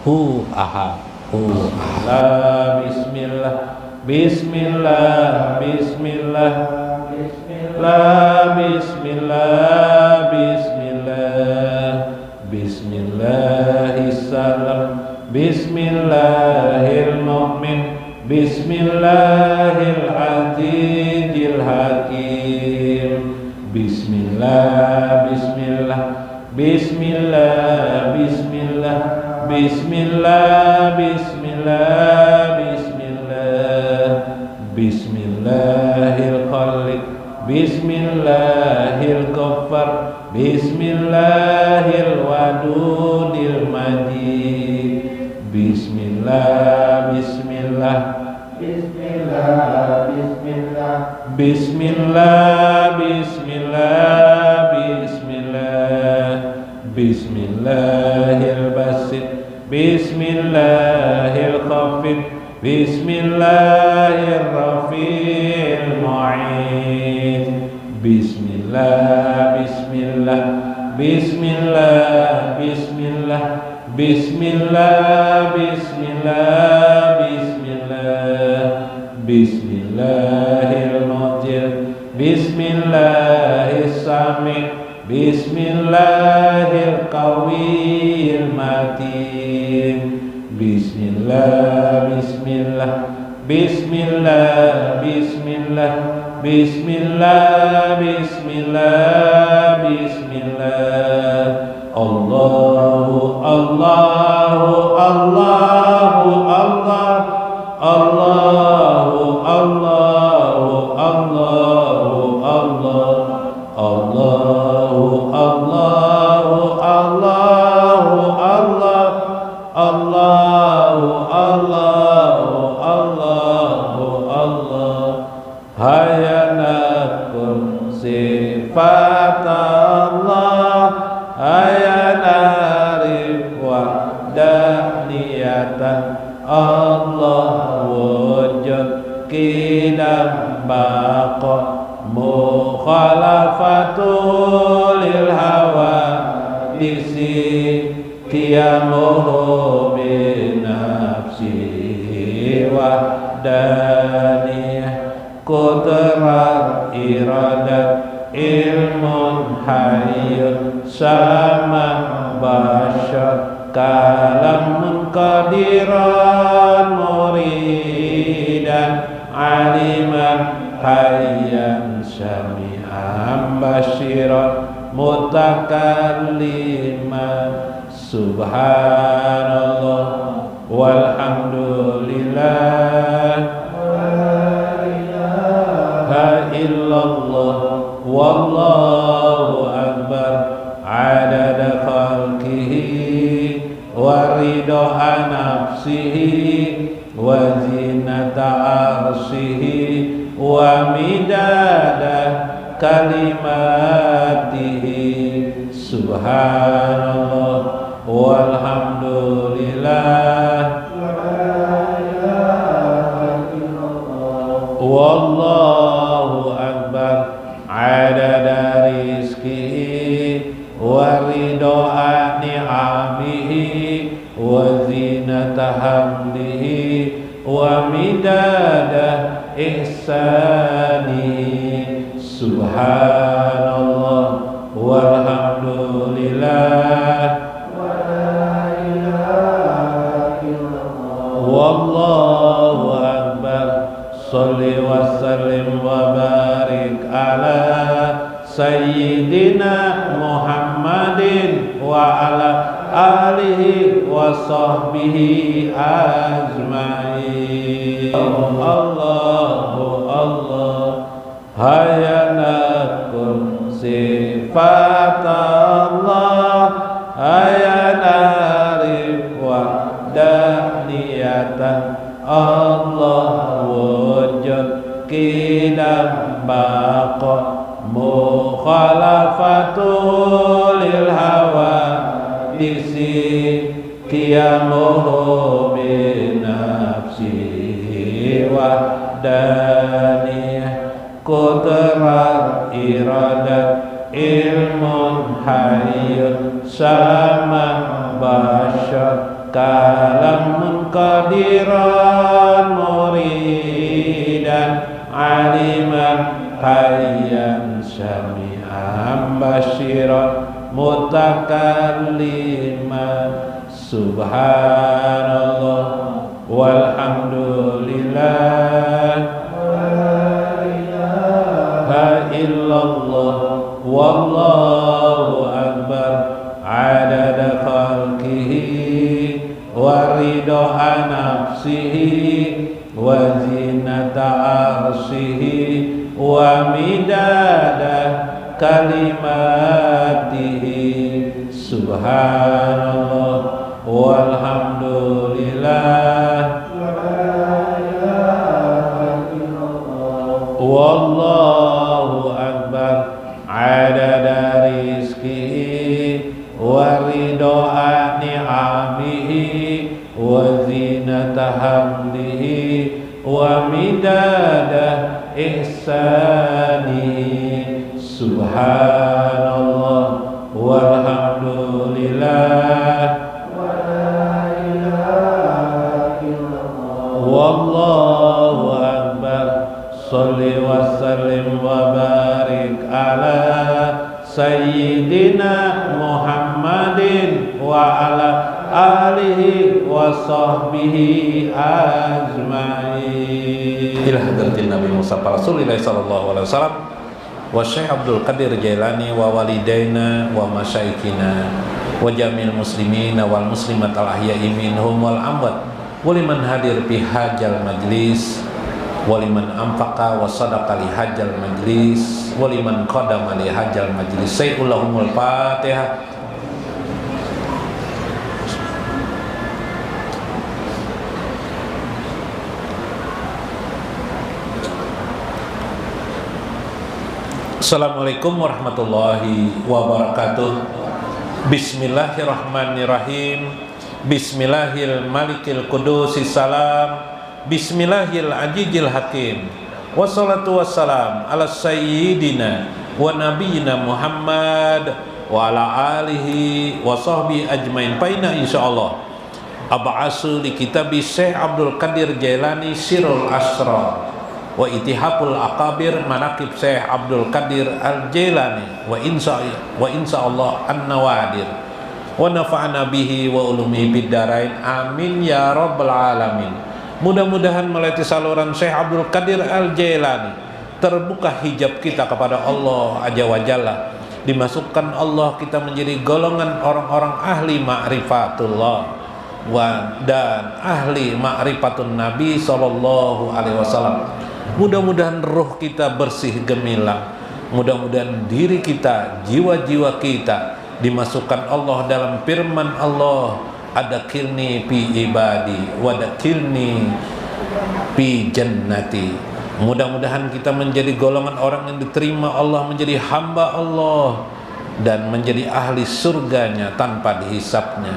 hu ahad la bismillah bismillah bismillah bismillah bismillah bismillah bismillahissalam bismillahil mu'min bismillahil azizil hakim bismillah bismillah bismillah bismillah bismillah bismillah bismillah bismillahil khaliq bismillahil ghaffar bismillahil wadudil majid bismillah bismillah bismillah bismillah bismillah bismillah bismillah bismillahil basit bismillahil khafid bismillahir rafi'il mu'in bismillah bismillah bismillah bismillah bismillah bismillah bismillah bismillahil mu'jil bismillahis sami bismillahil qawiyil matin bismillah bismillah bismillah bismillah bismillah bismillah bismillah Allahu Allahu Allahu Allah Allahu Allahu Allahu Allah Allahu Allahu Allahu Allah Allahu Allahu Allahu Allah hayanakum sifat Allah hayanarif wahdaniyatan Allah wujud kidam baqa mukhalafatul lil hawa disi qiyamuhu binafsi wahdaniyah qudrat iradat ilmun hayyun sama bashar kalamun qadiran muridan aliman hayyan syami'an basyiran mutakalliman subhanallah walhamdulillah la ilaha illallah wallahu akbar adada khalqihi wa ridha nafsihi wa zinata arshihi wa midada kalimatihi subhanallah walhamdulillah wallahu akbar adada rizqihi wa ridha ni'amihi wa zinata hamdihi wa midada ihsanihi subhanallah walhamdulillah wallahu akbar sholli wa sallim wa barik ala sayyidina Muhammadin wa ala alihi wa sahbihi ajma'in Allahu Allah hayanakum sifat Allah hayanarif wahdaniyatan Allah wujud kidam baqa mukhalafatul lil hawa disi qiyamuhu binafsi wahdaniyah qudrat iradat ilmun hayyun sama bashar kalamun qadiran muridan aliman hayyan syami'an basyiran mutakalliman subhanallah walhamdulillah illallah wallahu akbar adada khalqihi wa ridha nafsihi wa zinata arsyihi wa midada kalimatihi subhanallah walhamdulillah wallahu akbar adada rizqihi wa ridha ni'amihi wa zinata hamdihi wa midada ihsanihi subhanallah walhamdulillah wallahu akbar sholli wa sallim wa barik ala sayyidina Muhammadin wa ala alihi wa sahbihi ajma'in. Ila hadratin Nabi Musa Rasulullah sallallahu alaihi wasallam wa Syekh Abdul Qadir Jailani wa walidaina wa masyaikhina wa jamil muslimin wal muslimat al ahya'i minhum wal amwat wa liman hadir fi hajal majlis waliman anfaqa wa sadaqa li hajjal majlis waliman qadama li hajjal majlis sayyidul Fatihah. Assalamualaikum warahmatullahi wabarakatuh. Bismillahirrahmanirrahim. Bismillahil malikil qudusis salam. Bismillahil ajijil hakim. Wassalatu wassalam ala sayyidina wa nabiyina Muhammad wa ala alihi wa sahbihi ajmain. Paina insyaallah ab'asu li kitabi Syekh Abdul Qadir Jailani Sirul Asrar wa itihapul akabir manaqib Syekh Abdul Qadir Al Jailani wa insyaallah an-nawadir wa nafa'ana bihi wa ulumi biddarain amin ya rabbal alamin. Mudah-mudahan melalui saluran Syekh Abdul Qadir Al Jailani terbuka hijab kita kepada Allah Azza wa Jalla, dimasukkan Allah kita menjadi golongan orang-orang ahli ma'rifatullah dan ahli ma'rifatun Nabi sallallahu alaihi wasallam. Mudah-mudahan roh kita bersih gemilang, mudah-mudahan diri kita, jiwa-jiwa kita dimasukkan Allah dalam firman Allah, adakilni fi ibadi wadakilni fi jannati. Mudah-mudahan kita menjadi golongan orang yang diterima Allah, menjadi hamba Allah dan menjadi ahli surganya tanpa dihisapnya,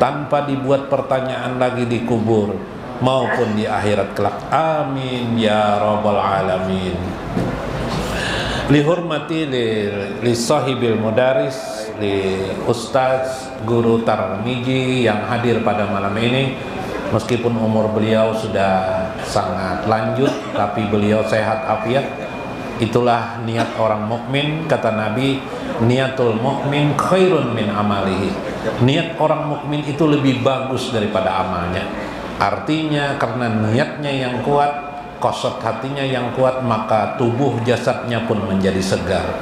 tanpa dibuat pertanyaan lagi di kubur maupun di akhirat kelak. Amin ya rabbal alamin. Lihormati li sahibil mudaris, li Ustaz Guru Tarmiji yang hadir pada malam ini. Meskipun umur beliau sudah sangat lanjut, tapi beliau sehat afiat. Itulah niat orang mukmin, kata Nabi, niatul mukmin khairun min amalihi. Niat orang mukmin itu lebih bagus daripada amalnya. Artinya karena niatnya yang kuat, kosot hatinya yang kuat, maka tubuh jasadnya pun menjadi segar.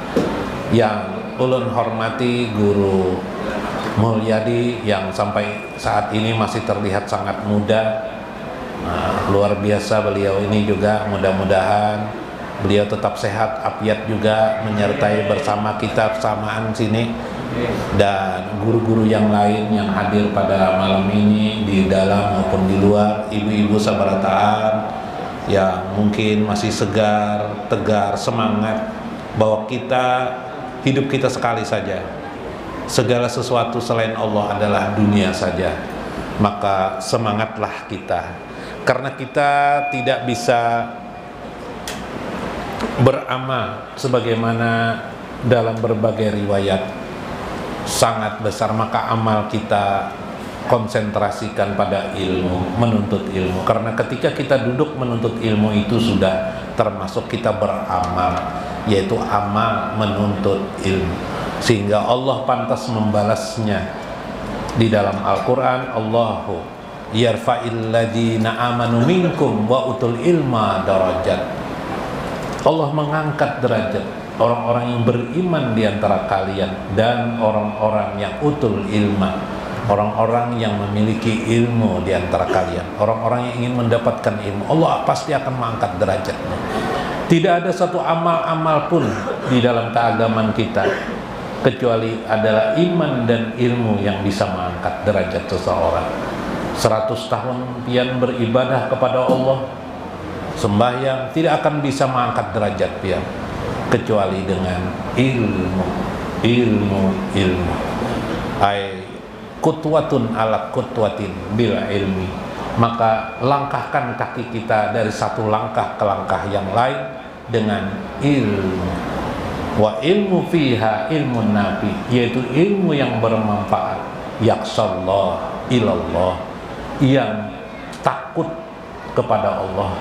Yang ulun hormati Guru Mulyadi yang sampai saat ini masih terlihat sangat muda. Luar biasa beliau ini juga, mudah-mudahan beliau tetap sehat afiat juga menyertai bersama kita bersamaan sini, dan guru-guru yang lain yang hadir pada malam ini di dalam maupun di luar, ibu-ibu sabarataan yang mungkin masih segar, tegar, semangat bahwa hidup kita sekali saja. Segala sesuatu selain Allah adalah dunia saja. Maka semangatlah kita, karena kita tidak bisa beramal sebagaimana dalam berbagai riwayat sangat besar, maka amal kita konsentrasikan pada ilmu, menuntut ilmu. Karena ketika kita duduk menuntut ilmu itu sudah termasuk kita beramal, yaitu amal menuntut ilmu, sehingga Allah pantas membalasnya di dalam Al-Quran. Allahu yarfa'il ladzina amanu minkum wa utul ilma darajat. Allah mengangkat derajat orang-orang yang beriman di antara kalian dan orang-orang yang utul ilma, orang-orang yang memiliki ilmu di antara kalian, orang-orang yang ingin mendapatkan ilmu. Allah pasti akan mengangkat derajatnya. Tidak ada satu amal-amal pun di dalam keagamaan kita kecuali adalah iman dan ilmu yang bisa mengangkat derajat seseorang. 100 tahun pian beribadah kepada Allah, sembahyang, tidak akan bisa mengangkat derajat pian kecuali dengan ilmu. Ai kutwatun ala kutwatin bil ilmi. Maka langkahkan kaki kita dari satu langkah ke langkah yang lain dengan ilmu. Wa ilmu fiha ilmun nafi, yaitu ilmu yang bermanfaat. Yaksallah ilallah, yang takut kepada Allah,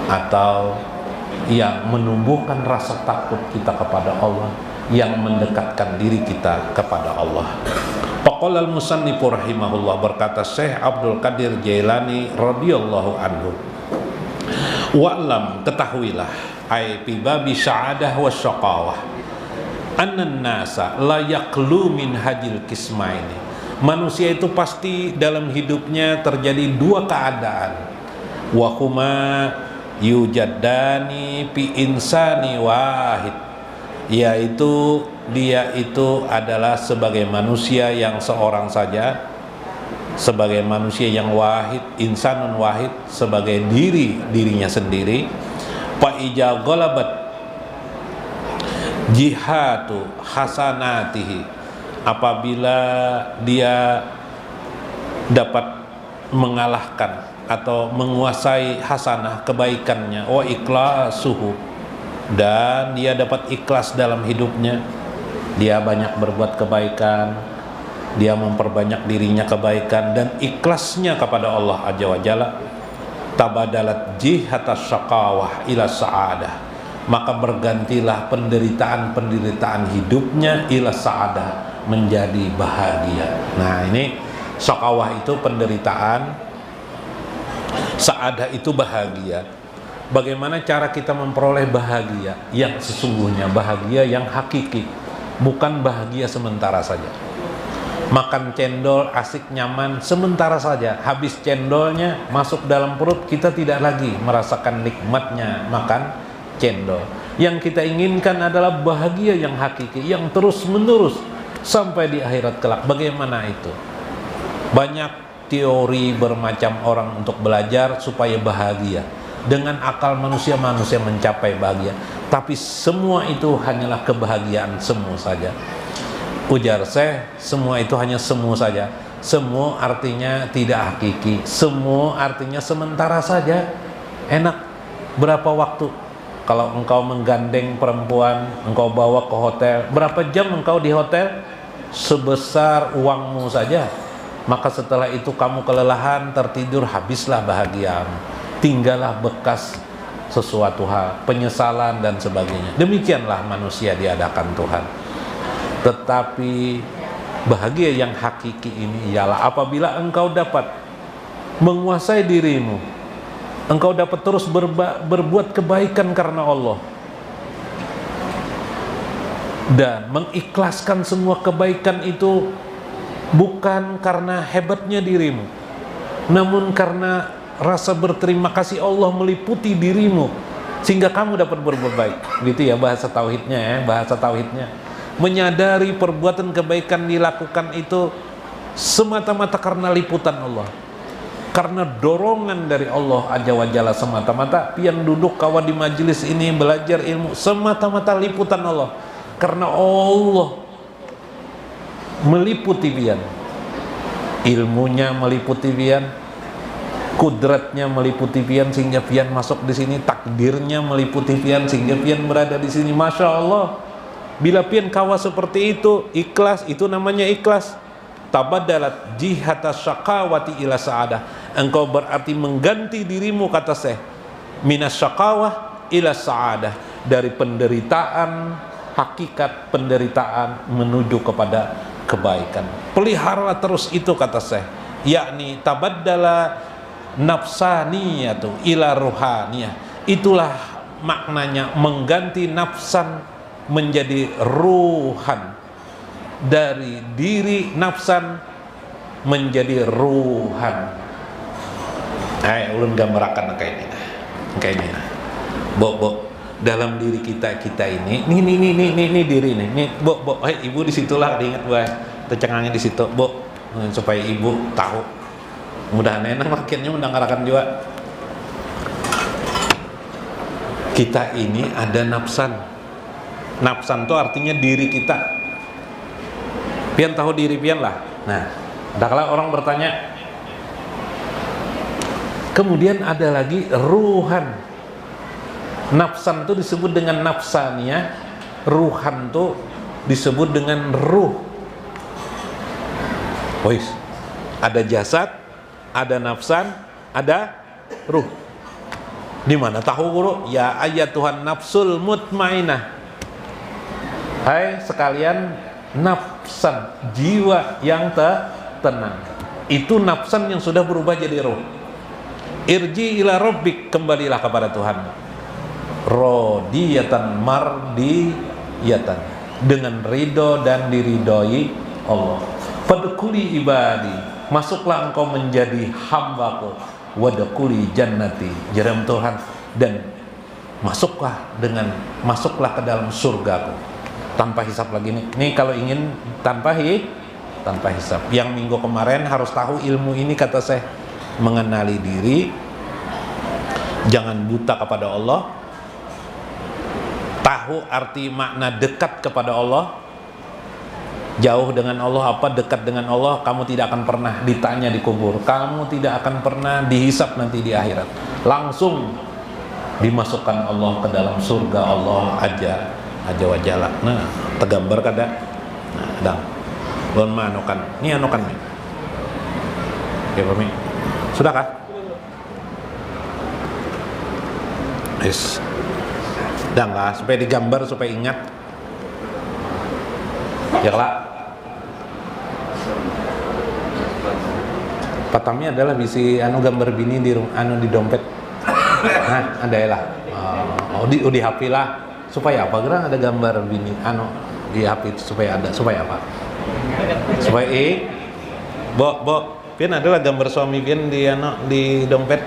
atau yang menumbuhkan rasa takut kita kepada Allah, yang mendekatkan diri kita kepada Allah. Faqala al-musannif rahimahullah, berkata Syekh Abdul Qadir Jailani radhiyallahu anhu, wa'lam, ketahuilah, ai fi babi sa'adah wa syaqawah, annan nasa la yaqlu min hajil kismaini. Manusia itu pasti dalam hidupnya terjadi dua keadaan. Wa huma yujaddani fi insani wahid, yaitu dia itu adalah sebagai manusia yang seorang saja, sebagai manusia yang wahid, insanun wahid, sebagai dirinya sendiri. Fa ija ghalabat jihatu hasanatihi, apabila dia dapat mengalahkan atau menguasai hasanah, kebaikannya, wa ikhlasuhu, dan dia dapat ikhlas dalam hidupnya, dia banyak berbuat kebaikan, dia memperbanyak dirinya kebaikan dan ikhlasnya kepada Allah Azza wa Jalla, tabadalat jihatas syaqawah ila sa'adah, maka bergantilah penderitaan hidupnya ila sa'adah, menjadi bahagia. Nah, ini syaqawah itu penderitaan, sa'adah itu bahagia. Bagaimana cara kita memperoleh bahagia yang sesungguhnya, bahagia yang hakiki, bukan bahagia sementara saja. Makan cendol asik nyaman sementara saja, habis cendolnya masuk dalam perut, kita tidak lagi merasakan nikmatnya makan cendol. Yang kita inginkan adalah bahagia yang hakiki, yang terus menerus sampai di akhirat kelak. Bagaimana itu? Banyak teori bermacam orang untuk belajar supaya bahagia. Dengan akal manusia mencapai bahagia, tapi semua itu hanyalah kebahagiaan semu saja. Ujar saya, semua itu hanya semu saja. Semu artinya tidak hakiki, semu artinya sementara saja. Enak berapa waktu? Kalau engkau menggandeng perempuan, engkau bawa ke hotel, berapa jam engkau di hotel? Sebesar uangmu saja. Maka setelah itu kamu kelelahan, tertidur, habislah bahagiamu. Tinggallah bekas sesuatu hal, penyesalan dan sebagainya. Demikianlah manusia diadakan Tuhan. Tetapi bahagia yang hakiki ini ialah apabila engkau dapat menguasai dirimu, engkau dapat terus berbuat kebaikan karena Allah, dan mengikhlaskan semua kebaikan itu bukan karena hebatnya dirimu, namun karena rasa berterima kasih Allah meliputi dirimu sehingga kamu dapat berbuat baik. Gitu ya bahasa tauhidnya ya, bahasa tauhidnya. Menyadari perbuatan kebaikan dilakukan itu semata-mata karena liputan Allah, karena dorongan dari Allah Azza wa Jalla semata-mata. Pian duduk kawan di majelis ini belajar ilmu semata-mata liputan Allah, karena Allah meliputi pian, ilmunya meliputi pian, kudratnya meliputi pian sehingga pian masuk di sini, takdirnya meliputi pian sehingga pian berada di sini. Masya Allah, bila pian kawa seperti itu, ikhlas, itu namanya ikhlas. tabadalat jihata syaqawati ila sa'adah, engkau berarti mengganti dirimu, kata Syekh, minas syaqawah ila sa'adah, dari penderitaan, hakikat penderitaan menuju kepada kebaikan. Pelihara terus itu, kata Syekh, yakni tabaddala nafsaniyatu ila ruhaniyah. Itulah maknanya, mengganti nafsan menjadi ruhan, dari diri nafsan menjadi ruhan. Ulun gambarakan kayak ini. Bo, dalam diri kita ini, nih diri nih, bo, ibu disitulah, diingat boy, tercengangnya di situ, bo, supaya ibu tahu. Mudah-mudahan enak makinnya mendengarkan juga. Kita ini ada nafsan. Nafsan itu artinya diri kita. Pian tahu diri pian lah. Nah, kalau orang bertanya, kemudian ada lagi ruhan. Nafsan itu disebut dengan nafsaniyah, ruhan itu disebut dengan ruh. Wis, ada jasad, ada nafsan, ada ruh. Di mana tahu guru? Ya ayatuhan nafsul mutmainah. Hai sekalian nafsan, jiwa yang tenang. Itu nafsan yang sudah berubah jadi ruh. Irji ila rabbik, kembalilah kepada Tuhan. Rodiyatan mardiyatan, dengan ridho dan diridhoi Allah. Fadkhuli ibadi, masuklah engkau menjadi hambaku. Wadkhuli jannati, jaram Tuhan, dan masuklah ke dalam surgaku tanpa hisab lagi nih. Nih kalau ingin tanpa hisab. Yang minggu kemarin harus tahu ilmu ini, kata saya, mengenali diri, jangan buta kepada Allah, tahu arti makna dekat kepada Allah. Jauh dengan Allah apa, dekat dengan Allah, kamu tidak akan pernah ditanya di kubur, kamu tidak akan pernah dihisap nanti di akhirat, langsung dimasukkan Allah ke dalam surga Allah aja wajalla. Nah, tergambar kada? Nah, dang. Belum anokan. Ini anokan nih. Ya, Pak. Sudah kah? Yes. Dang lah, supaya digambar, supaya ingat. Ya lah. Patamnya adalah bisi gambar bini di dompet. Nah, ada ya lah. Di HP lah. Supaya apa? Gerang ada gambar bini di HP itu, supaya apa? Supaya bo, pian adalah gambar suami pian di dompet.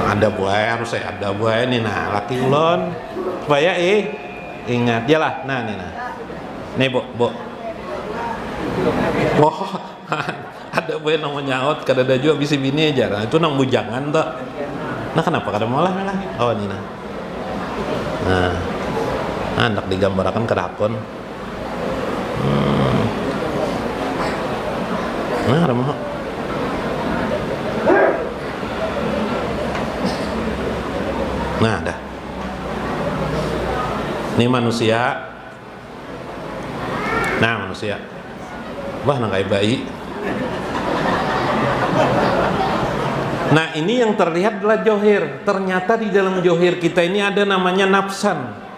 Ada buaya, harus saya ada buaya nih, nah laki ulon supaya ingat ya lah. Nah nih bo ada buaya nang menyaut kada ada juga bisi bini aja. Nah, itu nang bujangan tuh. Nah kenapa kada malah? Oh ini nah anak digambarkan ke dakon. Nah ada mau. Nah ada. Ini manusia. Nah manusia. Wah nang kayak bayi. Nah ini yang terlihat adalah johir. Ternyata di dalam johir kita ini ada namanya nafsan.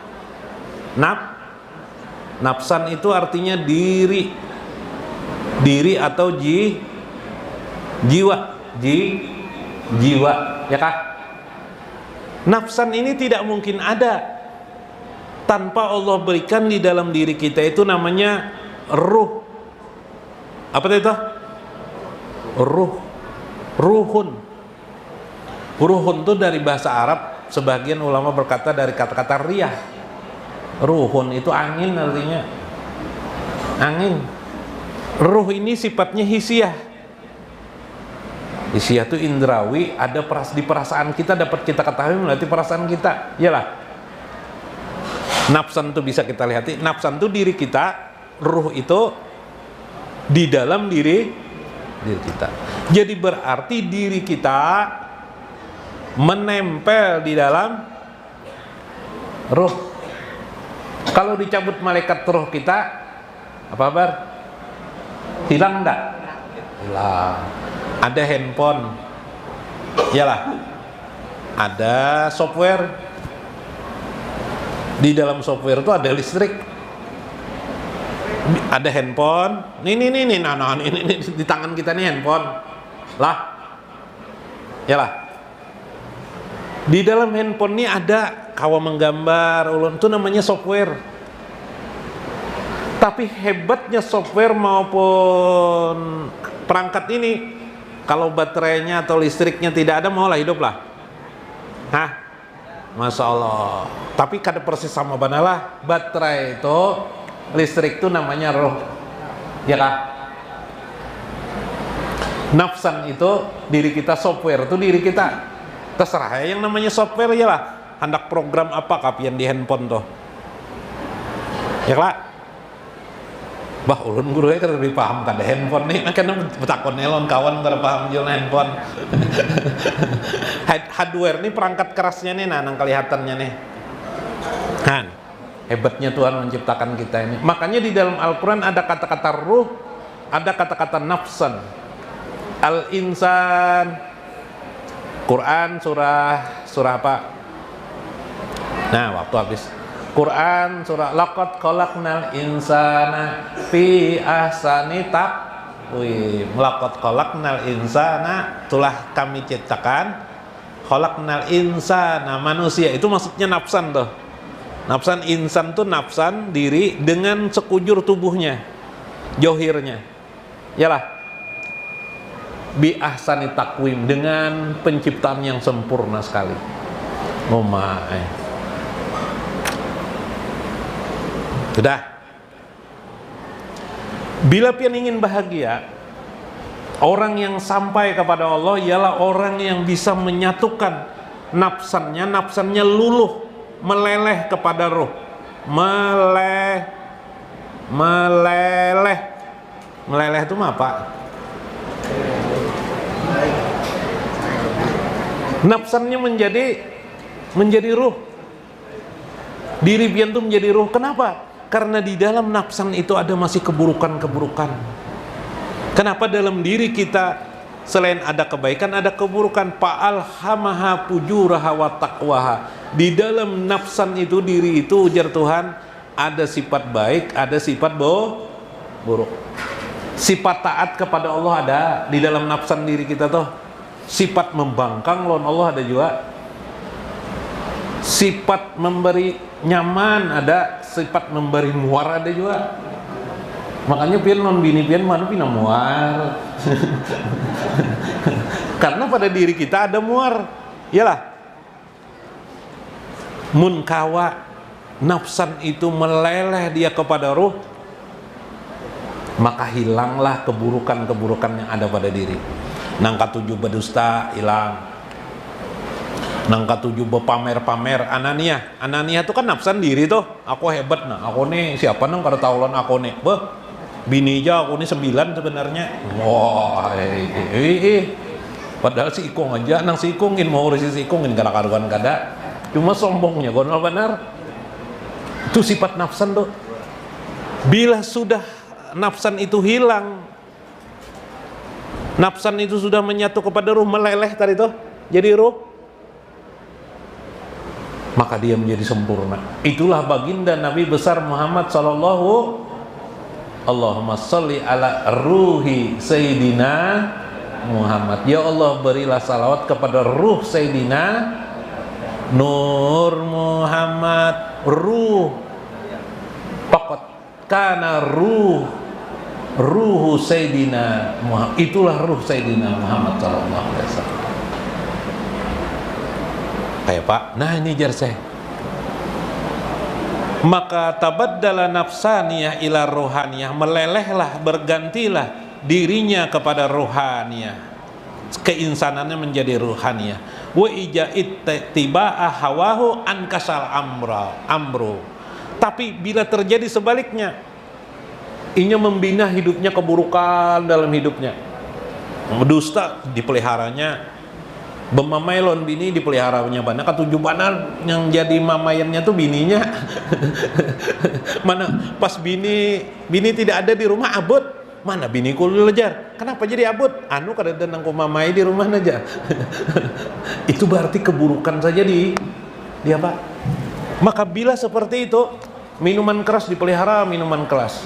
Nafsan itu artinya diri atau jiwa, ya kah? Nafsan ini tidak mungkin ada tanpa Allah berikan di dalam diri kita, itu namanya ruh. Apa itu? Ruhun itu dari bahasa Arab, sebagian ulama berkata dari kata-kata riyah. Ruhun itu angin artinya. Angin. Ruh ini sifatnya hisiah. Hisiah itu indrawi, ada di perasaan kita, dapat kita ketahui melalui perasaan kita. Iyalah. Nafsan itu bisa kita lihat. Nafsan itu diri kita, ruh itu di dalam diri kita. Jadi berarti diri kita menempel di dalam ruh. Kalau dicabut malaikat ruh kita, apa kabar? Hilang enggak? Hilang. Ada handphone, iyalah. Ada software. Di dalam software itu ada listrik. Ada handphone. Nih, nah, ini di tangan kita nih handphone. Lah. Iyalah. Di dalam handphone ini ada kawa menggambar, ulun itu namanya software. Tapi hebatnya software maupun perangkat ini, kalau baterainya atau listriknya tidak ada, maulah hidup lah. Hah? Masya Allah. Tapi kada persis sama banalah. Baterai itu, listrik itu namanya roh. Ya kah? Nafsan itu diri kita, software itu diri kita. Terserah ya, yang namanya software ya lah. Hendak program apa kapian di handphone tuh. Ya lah. Bah ulun guru kan lebih paham kada handphone nih, kan betakon nelon kawan kada paham jual handphone. Hardware nih perangkat kerasnya nih, nah nang kelihatannya nih. Kan hebatnya Tuhan menciptakan kita ini. Makanya di dalam Al-Quran ada kata-kata ruh, ada kata-kata nafsan. Al-insan, Quran surah apa? Nah waktu habis Quran surah laqad khalaqnal insana fi ahsani taqwim. Laqad khalaqnal insana, telah kami ciptakan, khalaqnal insana, manusia. Itu maksudnya nafsan tuh. Nafsan, insan tuh nafsan, diri dengan sekujur tubuhnya, johirnya. Yalah. Bi ahsani taqwim, dengan penciptaan yang sempurna sekali. Oh my. Sudah. Bila pian ingin bahagia, orang yang sampai kepada Allah ialah orang yang bisa menyatukan nafsannya luluh, meleleh kepada ruh. Meleleh itu apa? Nafsannya menjadi ruh. Diri pian itu menjadi ruh. Kenapa? Karena di dalam nafsan itu ada masih keburukan-keburukan. Kenapa dalam diri kita selain ada kebaikan, ada keburukan? Fa'alhamaha fujuraha wa taqwaha. Di dalam nafsan itu, diri itu, ujar Tuhan, ada sifat baik, ada sifat buruk. Sifat taat kepada Allah ada di dalam nafsan diri kita tuh. Sifat membangkang lawan Allah ada juga. Sifat memberi nyaman ada, sifat memberi muar ada juga. Makanya pian non bini pian mana pina muar. Karena pada diri kita ada muar. Iyalah. Munkawa, nafsan itu meleleh dia kepada ruh, maka hilanglah keburukan-keburukan yang ada pada diri. Nangka 7 berdusta hilang. Nangka 7 berpamer-pamer, Anania itu kan nafsan diri tuh. Aku hebat, nah aku nih siapa nang kada taulan aku nih. Bini aja aku nih 9 sebenarnya. Wah, padahal si Ikung aja, nang si Ikungin mau urus si Ikungin kada karuan kada. Cuma sombongnya gonol benar. Itu sifat nafsan tuh. Bila sudah nafsan itu hilang, nafsan itu sudah menyatu kepada ruh, meleleh tadi tuh, jadi ruh, maka dia menjadi sempurna. Itulah baginda Nabi besar Muhammad sallallahu. Allahumma sholli ala ruhi Sayyidina Muhammad. Ya Allah, berilah salawat kepada ruh Sayyidina Nur Muhammad. Ruh pokok kana ruhu Sayyidina Muhammad. Itulah ruh Sayyidina Muhammad sallallahu alaihi wasallam. Kayak Pak, nah ini jar saya. Maka tabaddala nafsaniyah ila ruhaniyah, melelehlah, bergantilah dirinya kepada ruhaniyah, keinsanannya menjadi ruhaniyah. Wa ija'it tiba'a hawahu ankasal amru. Tapi bila terjadi sebaliknya, inya membina hidupnya keburukan dalam hidupnya, berdusta dipeliharanya, bemamailon bini dipeliharanya banyak, ketujuh banar yang jadi mamayannya tuh bininya. Mana pas bini tidak ada di rumah abut, mana biniku lejar, kenapa jadi abut? Anu kada denang ku mamai di rumah aja. Itu berarti keburukan saja di dia Pak. Maka bila seperti itu, minuman keras dipelihara, minuman keras.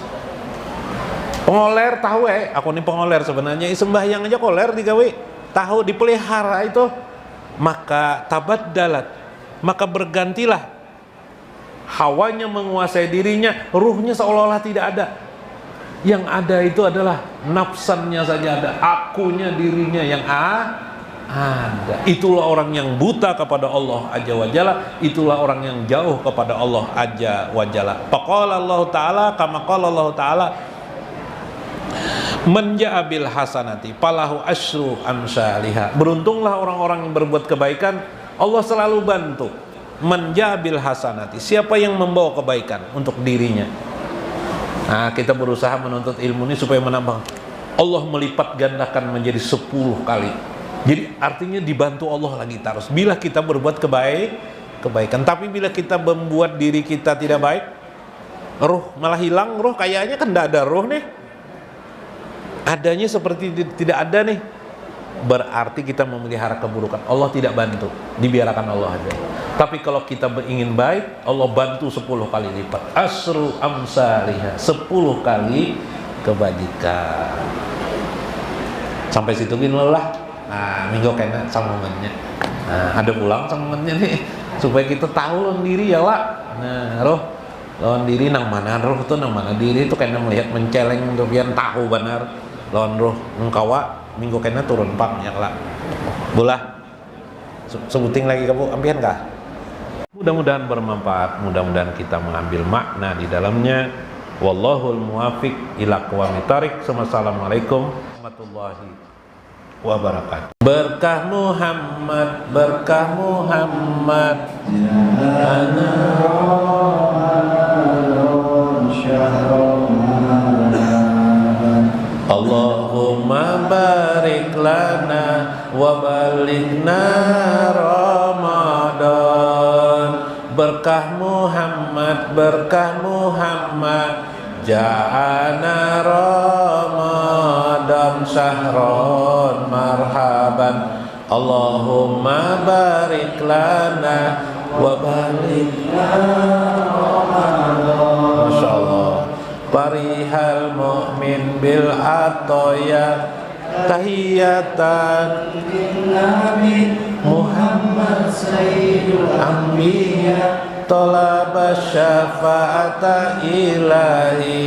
Pengoler tahu aku nih pengoler sebenarnya sembahyang aja koler digawe. Tahu dipelihara itu, maka tabaddalat, maka bergantilah hawanya menguasai dirinya, ruhnya seolah-olah tidak ada. Yang ada itu adalah nafsannya saja ada, akunya dirinya yang ada. Itulah orang yang buta kepada Allah Azza wa Jalla, itulah orang yang jauh kepada Allah Azza wa Jalla. Faqala Allah Ta'ala kama qala Allah Ta'ala, man ja'a bil hasanati falahu asyru amsalihha. Beruntunglah orang-orang yang berbuat kebaikan, Allah selalu bantu. Man ja'a bil hasanati, siapa yang membawa kebaikan untuk dirinya. Nah, kita berusaha menuntut ilmu ini supaya menambah. Allah melipat gandakan menjadi 10 kali. Jadi artinya dibantu Allah lagi terus. Bila kita berbuat kebaikan, tapi bila kita membuat diri kita tidak baik, roh malah hilang, roh kayaknya kan tidak ada roh nih. Adanya seperti tidak ada nih. Berarti kita memelihara keburukan. Allah tidak bantu, dibiarkan Allah aja. Tapi kalau kita ingin baik, Allah bantu 10 kali lipat. Asru amsalihha, 10 kali kebajikan. Sampai situ gini lah. Nah, minggu kena sambungannya. Nah, ada ulang sambungannya nih supaya kita tahu lawan diri ya lah. Nah, roh lawan diri nang mana roh tuh nang mana diri itu kena melihat menceleng untuk biar tahu benar lawan roh engkawa minggu kena turun pam ya lah. Bolah sebuting lagi kamu ampian kah? Mudah-mudahan bermanfaat, mudah-mudahan kita mengambil makna di dalamnya. Wallahul muwafiq ila aqwamit thariq. Wassalamualaikum warahmatullahi wabarakatuh. Berkah Muhammad, berkah Muhammad, Allahumma barik lana wa balighna Ramadan. Berkah Muhammad, berkah Muhammad, ja'ana Ramadan syahron marhaban. Allahumma barik lana wa balighna Ramadan. Masyaallah. Parihal mu'min bil atoya tahiyatan Nabi Muhammad sayyidul anbiya talaba syafa'ata ilahi.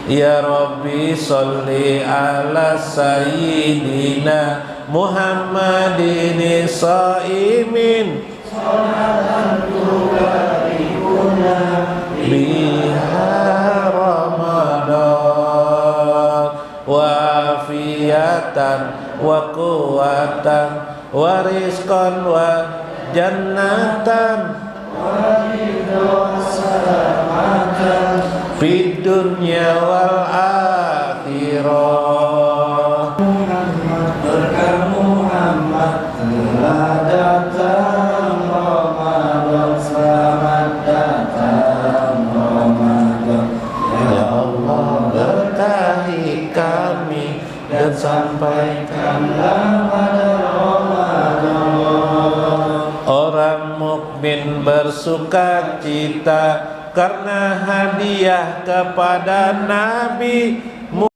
Ya Rabbi salli ala sayyidina Muhammadin sa'imin salatan tubarikuna biha Ramadan wa afiyatan wa quwatan wa rizqan wa jannatan wa ridha salamatan fid dunya wal akhirah. Berkah Muhammad telah datang Ramadan, selamat datang Ramadan. Ya Allah berkahi kami dan sampaikanlah pada Ramadan. Orang mukmin bersuka cita karena hadiah kepada Nabi